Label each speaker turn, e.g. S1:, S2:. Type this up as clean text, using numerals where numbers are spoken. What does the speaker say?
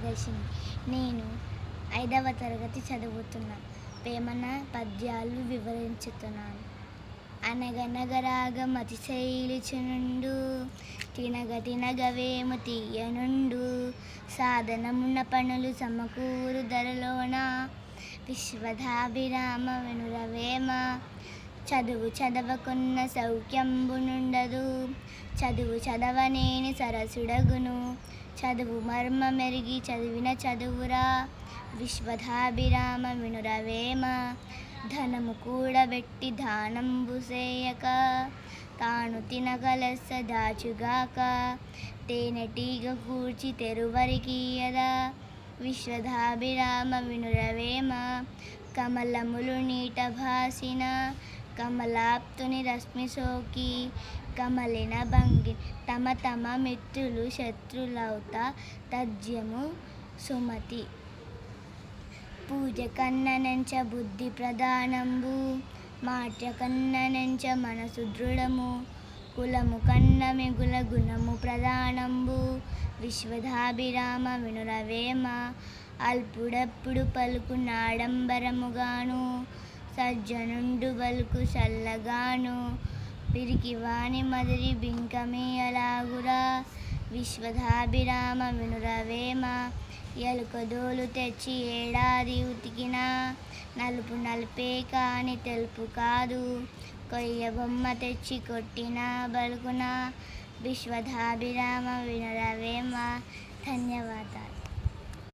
S1: ప్రియదర్శిని. నేను 5వ తరగతి చదువుతున్నాను. వేమన పద్యాలు వివరించుతున్నాను. అనగనగరాగం అతిశైలిచునుండు, తినగ తినగవేము తీయనుండు, సాధనమున్న పనులు సమకూరు ధరలోన, విశ్వదాభిరామ వినురవేమ. చదువు చదవకున్న సౌఖ్యంబునుండదు, చదువు చదవనేని సరసుడగును, చదువు మర్మ మెరిగి చదివిన చదువురా, విశ్వదాభిరామ వినురవేమ. ధనము కూడబెట్టి దానంబు సేయక, తాను తినగలెస్స దాచుగాక, తేనెటీగ కూర్చి తెరువరికీయదా, విశ్వదాభిరామ వినురవేమ. కమలములు నీట భాసిన కమలాప్తుని రశ్మి సోకి, కమలిన భంగి తమ తమ మిత్రులు శత్రులౌత తథ్యము సుమతి. పూజ కన్న నెంచ బుద్ధి ప్రధానంబు, మాట కన్న నెంచ మనసు దృఢము, కులము కన్న మిగుల గుణము ప్రధానంబు, విశ్వదాభిరామ వినురవేమ. అల్పుడప్పుడు పలుకు నాడంబరముగాను, సజ్జనుండు బలుకు చల్లగాను, పిరికివాని మదిరి బింకమేయలాగురా, విశ్వదాభిరామ వినురవేమ. ఎలుకదోలు తెచ్చి ఏడాది ఉతికిన, నలుపు నలుపే కాని తెలుపు కాదు, కొయ్య బొమ్మ తెచ్చి కొట్టిన బలుకున, విశ్వదాభిరామ వినురవేమ. ధన్యవాదాలు.